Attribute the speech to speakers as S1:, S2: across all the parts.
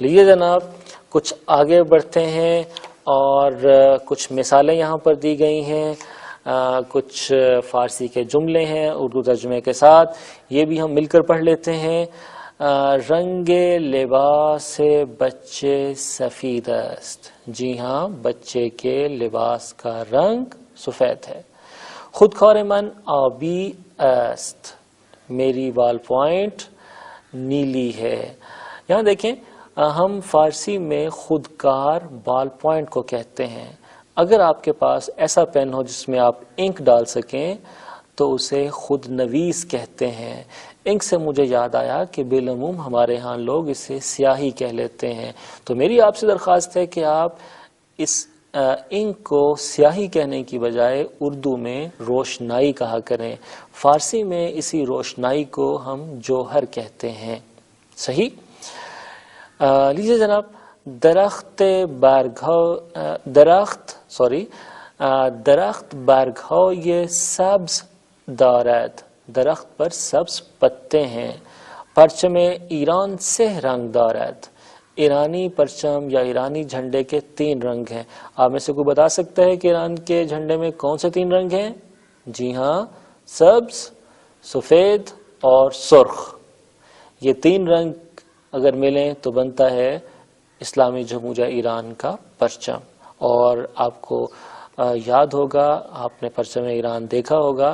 S1: لیجیے جناب کچھ آگے بڑھتے ہیں اور کچھ مثالیں یہاں پر دی گئی ہیں، کچھ فارسی کے جملے ہیں اردو ترجمے کے ساتھ، یہ بھی ہم مل کر پڑھ لیتے ہیں۔ رنگ لباس بچے سفید است، جی ہاں بچے کے لباس کا رنگ سفید ہے۔ خودکار من آبی است، میری بال پوائنٹ نیلی ہے۔ یہاں دیکھیں ہم فارسی میں خودکار بال پوائنٹ کو کہتے ہیں۔ اگر آپ کے پاس ایسا پین ہو جس میں آپ انک ڈال سکیں تو اسے خود نویس کہتے ہیں۔ انک سے مجھے یاد آیا کہ بالعموم ہمارے ہاں لوگ اسے سیاہی کہہ لیتے ہیں، تو میری آپ سے درخواست ہے کہ آپ اس انک کو سیاہی کہنے کی بجائے اردو میں روشنائی کہا کریں۔ فارسی میں اسی روشنائی کو ہم جوہر کہتے ہیں۔ صحیح؟ لیجیے جناب درخت برگهای سبز دارد، درخت پر سبز پتے ہیں۔ پرچم ایران 3 رنگ دارد، ایرانی پرچم یا ایرانی جھنڈے کے 3 رنگ ہیں۔ آپ میں سے کوئی بتا سکتا ہے کہ ایران کے جھنڈے میں کون سے 3 رنگ ہیں؟ جی ہاں، سبز، سفید اور سرخ۔ یہ 3 رنگ اگر ملیں تو بنتا ہے اسلامی جمہوریہ ایران کا پرچم۔ اور آپ کو یاد ہوگا، آپ نے پرچم ایران دیکھا ہوگا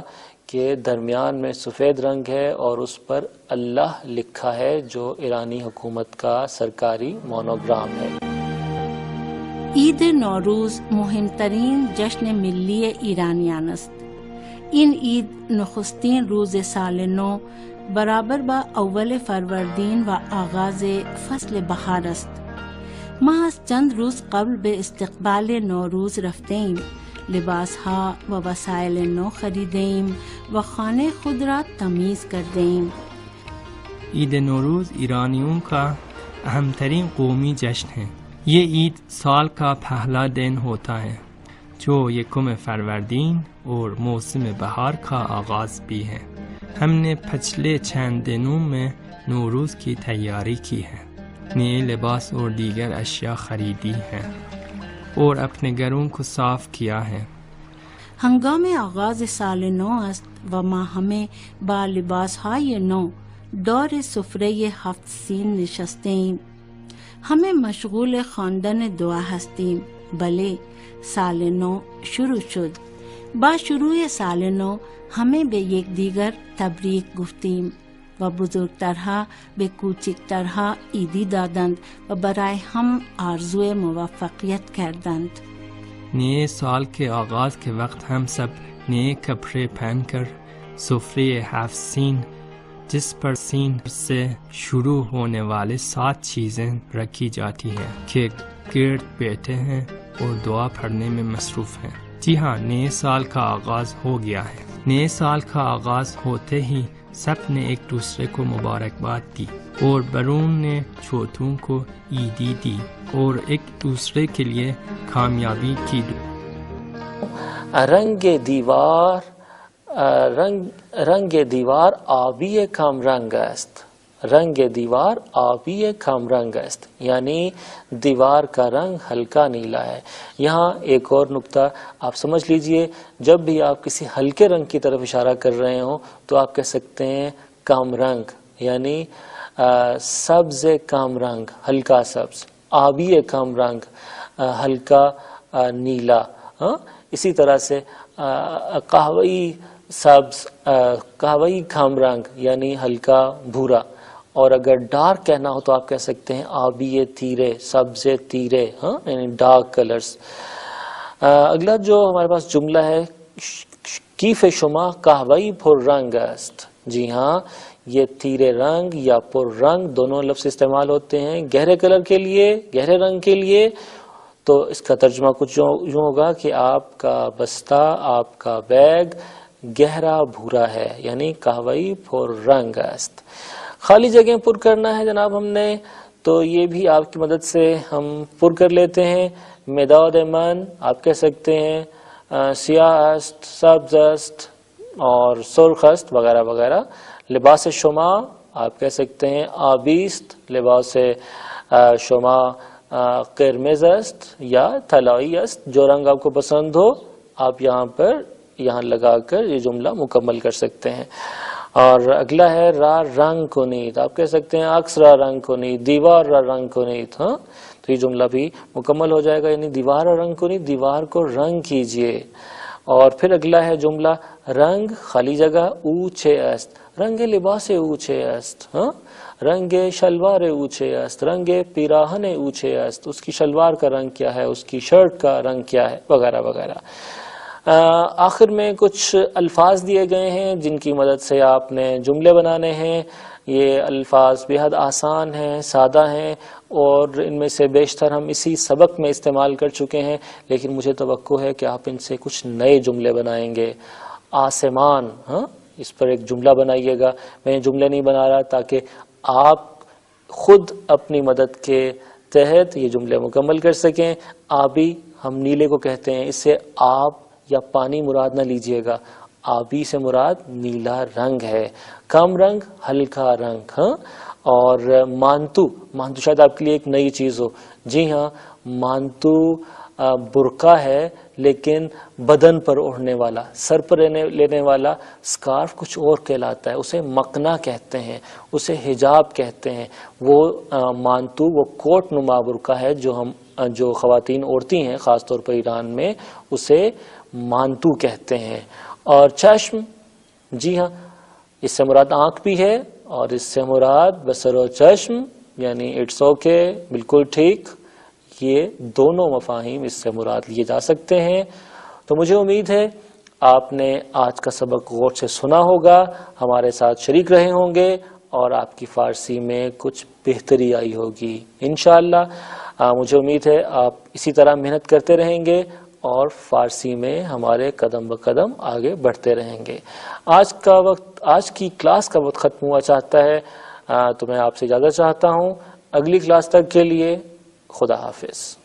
S1: کہ درمیان میں سفید رنگ ہے اور اس پر اللہ لکھا ہے جو ایرانی حکومت کا سرکاری مونوگرام ہے۔
S2: عید نوروز مهمترین جشن ملی ایرانیان است. این عید نخستین روز سال نو برابر با اول فروردین و آغاز فصل بهار است. ما از چند روز قبل به استقبال نوروز رفته ایم، لباس ها و وسایل نو خریده ایم و خانه خود را تمیز کرده ایم.
S3: عید نوروز ایرانیوں کا اہم ترین قومی جشن ہے۔ یہ عید سال کا پہلا دن ہوتا ہے جو 1 فروردین اور موسم بہار کا آغاز بھی ہے۔ ہم نے پچھلے چند دنوں میں نوروز کی تیاری کی ہے، نئے لباس اور دیگر اشیاء خریدی ہیں اور اپنے گھروں کو صاف کیا ہے۔
S2: ہنگام آغاز سال نو است و ما همه با لباسهای نو دور سفره 7 سین نشسته ایم. همه مشغول خواندن دعا هستیم. بله، سال نو شروع شد. با شروع سال نو همه به یکدیگر تبریک گفتیم و بزرگترها به کوچکترها عیدی دادند و برای هم آرزوی موفقیت کردند.
S3: نئے سال کے آغاز کے وقت ہم سب نئے کپڑے پہن کر سفرے 7 سین، جس پر سین سے شروع ہونے والے 7 چیزیں رکھی جاتی ہیں، کے گرد بیٹھے ہیں اور دعا پڑھنے میں مصروف ہیں۔ جی ہاں، نئے سال کا آغاز ہو گیا ہے۔ نئے سال کا آغاز ہوتے ہی سب نے ایک دوسرے کو مبارکباد دی اور بڑوں نے چھوٹوں کو عیدی دی اور ایک دوسرے کے لیے کامیابی کی
S1: رنگ دیوار آبی کم رنگ است، رنگ دیوار آبی کم رنگ است، یعنی دیوار کا رنگ ہلکا نیلا ہے۔ یہاں ایک اور نقطہ آپ سمجھ لیجئے، جب بھی آپ کسی ہلکے رنگ کی طرف اشارہ کر رہے ہوں تو آپ کہہ سکتے ہیں کم رنگ، یعنی سبز کم رنگ، ہلکا سبز، آبی کم رنگ، ہلکا نیلا، اسی طرح سے قہوئی سبز، قہوئی کم رنگ یعنی ہلکا بھورا، اور اگر ڈارک کہنا ہو تو آپ کہہ سکتے ہیں آبی تیرے، سبز تیرے، یعنی ڈارک کلرز۔ اگلا جو ہمارے پاس جملہ ہے، کیف شما قہوئی پر رنگ است، جی ہاں یہ تیرے رنگ یا پر رنگ دونوں لفظ استعمال ہوتے ہیں گہرے کلر کے لیے، گہرے رنگ کے لیے، تو اس کا ترجمہ کچھ یوں ہوگا کہ آپ کا بستہ، آپ کا بیگ گہرا بھورا ہے، یعنی قہوئی پر رنگ است۔ خالی جگہ پر کرنا ہے جناب ہم نے، تو یہ بھی آپ کی مدد سے ہم پر کر لیتے ہیں۔ مداد من آپ کہہ سکتے ہیں سیاہ است، سبز است اور سرخ است وغیرہ وغیرہ۔ لباس شما آپ کہہ سکتے ہیں آبی است، لباس شما قرمز است یا طلائی است، جو رنگ آپ کو پسند ہو آپ یہاں لگا کر یہ جملہ مکمل کر سکتے ہیں. اور اگلا ہے را رنگ کنید. آپ کہہ سکتے ہیں عکس را رنگ کنید، دیوار را رنگ کنید. ہاں تو یہ جملہ بھی مکمل ہو جائے گا، یعنی دیوار را رنگ کنید، دیوار کو رنگ کیجئے. اور پھر اگلا ہے جملہ رنگ خالی جگہ اوچے است، رنگ لباس اوچے است. ہاں رنگ شلوار اوچے است، رنگ پیراہن اوچے است. اس کی شلوار کا رنگ کیا ہے، اس کی شرٹ کا رنگ کیا ہے، وغیرہ وغیرہ. آخر میں کچھ الفاظ دیے گئے ہیں جن کی مدد سے آپ نے جملے بنانے ہیں. یہ الفاظ بے حد آسان ہیں، سادہ ہیں، اور ان میں سے بیشتر ہم اسی سبق میں استعمال کر چکے ہیں، لیکن مجھے توقع ہے کہ آپ ان سے کچھ نئے جملے بنائیں گے. آسمان، ہاں اس پر ایک جملہ بنائیے گا. میں جملے نہیں بنا رہا تاکہ آپ خود اپنی مدد کے تحت یہ جملے مکمل کر سکیں. آبی ہم نیلے کو کہتے ہیں، اس سے آب یا پانی مراد نہ لیجئے گا، آبی سے مراد نیلا رنگ ہے. کم رنگ ہلکا رنگ. ہاں اور مانتو شاید آپ کے لیے ایک نئی چیز ہو. جی ہاں، مانتو برقع ہے لیکن بدن پر اوڑھنے والا، سر پر لینے والا سکارف کچھ اور کہلاتا ہے. اسے مقنا کہتے ہیں، اسے حجاب کہتے ہیں. وہ مانتو وہ کوٹ نما برقع ہے جو خواتین اوڑھتی ہیں، خاص طور پر ایران میں، اسے مانتو کہتے ہیں. اور چشم، جی ہاں اس سے مراد آنکھ بھی ہے، اور اس سے مراد بصر و چشم، یعنی اٹس اوکے، بالکل ٹھیک. یہ دونوں مفاہیم اس سے مراد لیے جا سکتے ہیں. تو مجھے امید ہے آپ نے آج کا سبق غور سے سنا ہوگا، ہمارے ساتھ شریک رہے ہوں گے، اور آپ کی فارسی میں کچھ بہتری آئی ہوگی انشاءاللہ. مجھے امید ہے آپ اسی طرح محنت کرتے رہیں گے اور فارسی میں ہمارے قدم بقدم آگے بڑھتے رہیں گے. آج کی کلاس کا وقت ختم ہوا چاہتا ہے، تو میں آپ سے اجازت چاہتا ہوں. اگلی کلاس تک کے لیے خدا حافظ.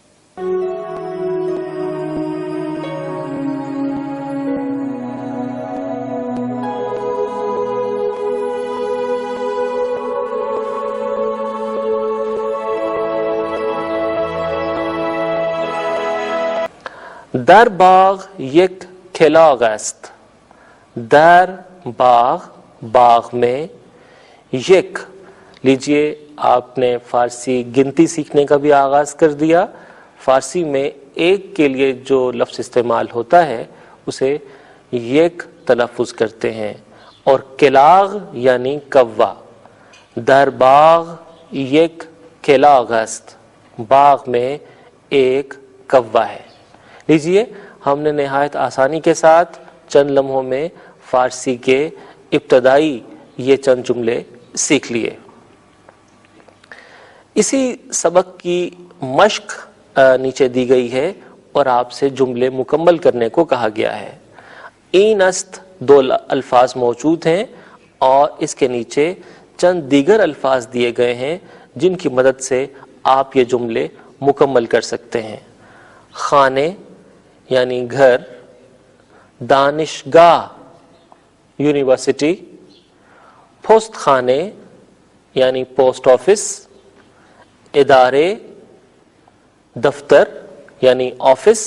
S1: در باغ یک کلاغ است. در باغ میں یک. لیجئے آپ نے فارسی گنتی سیکھنے کا بھی آغاز کر دیا. فارسی میں ایک کے لیے جو لفظ استعمال ہوتا ہے اسے یک تلفظ کرتے ہیں. اور کلاغ یعنی کوا. در باغ یک کلاغ است، باغ میں ایک کوا ہے. لیجئے ہم نے نہایت آسانی کے ساتھ چند لمحوں میں فارسی کے ابتدائی یہ چند جملے سیکھ لیے. اسی سبق کی مشق نیچے دی گئی ہے اور آپ سے جملے مکمل کرنے کو کہا گیا ہے. این است دو الفاظ موجود ہیں اور اس کے نیچے چند دیگر الفاظ دیے گئے ہیں جن کی مدد سے آپ یہ جملے مکمل کر سکتے ہیں. خانے یعنی گھر، دانشگاہ یونیورسٹی، پوسٹ خانے یعنی پوسٹ آفس، ادارے دفتر یعنی آفس،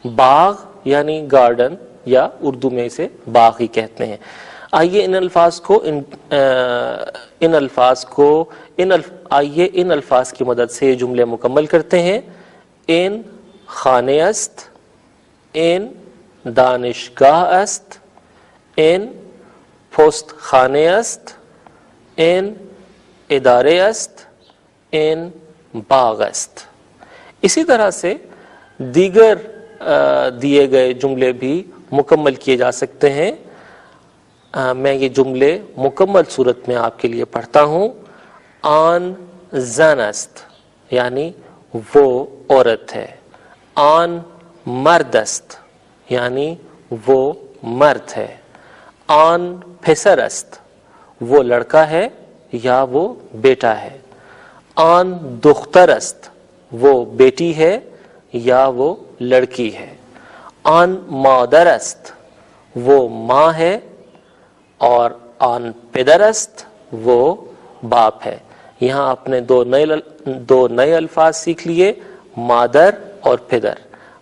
S1: باغ یعنی گارڈن یا اردو میں اسے باغ ہی کہتے ہیں. آئیے ان الفاظ کی مدد سے یہ جملے مکمل کرتے ہیں. این خانه است، این دانشگاه است، این پست خانه است، این اداره است، این باغ است. اسی طرح سے دیگر دیے گئے جملے بھی مکمل کیے جا سکتے ہیں. میں یہ جملے مکمل صورت میں آپ کے لیے پڑھتا ہوں. آن زن است یعنی وہ عورت ہے. آن مرد است یعنی وہ مرد ہے. آن پسر است وہ لڑکا ہے یا وہ بیٹا ہے. آن دختر است وہ بیٹی ہے یا وہ لڑکی ہے. آن مادر است وہ ماں ہے، اور آن پدر است وہ باپ ہے. یہاں آپ نے دو نئے الفاظ سیکھ لیے، مادر اور پدر۔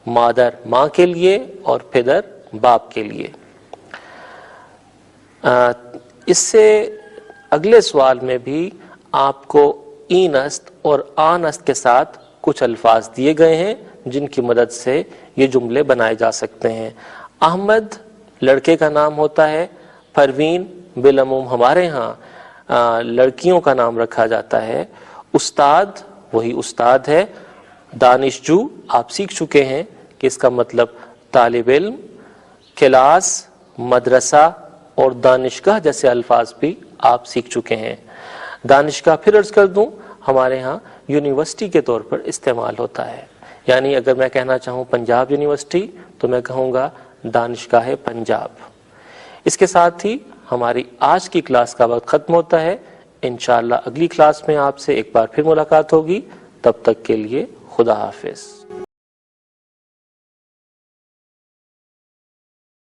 S1: مادر ماں کے لیے اور پدر باپ کے لیے۔ اس سے اگلے سوال میں بھی آپ کو این است اور آن است کے ساتھ کچھ الفاظ دیے گئے ہیں جن کی مدد سے یہ جملے بنائے جا سکتے ہیں۔ احمد لڑکے کا نام ہوتا ہے، پروین بالعموم ہمارے ہاں لڑکیوں کا نام رکھا جاتا ہے، استاد وہی استاد ہے، دانشجو آپ سیکھ چکے ہیں کہ اس کا مطلب طالب علم، کلاس، مدرسہ اور دانشگاہ جیسے الفاظ بھی آپ سیکھ چکے ہیں۔ دانشگاہ پھر عرض کر دوں ہمارے ہاں یونیورسٹی کے طور پر استعمال ہوتا ہے، یعنی اگر میں کہنا چاہوں پنجاب یونیورسٹی تو میں کہوں گا دانشگاہ پنجاب۔ اس کے ساتھ ہی ہماری آج کی کلاس کا وقت ختم ہوتا ہے۔ انشاءاللہ اگلی کلاس میں آپ سے ایک بار پھر ملاقات ہوگی، تب تک کے لیے خدا حافظ۔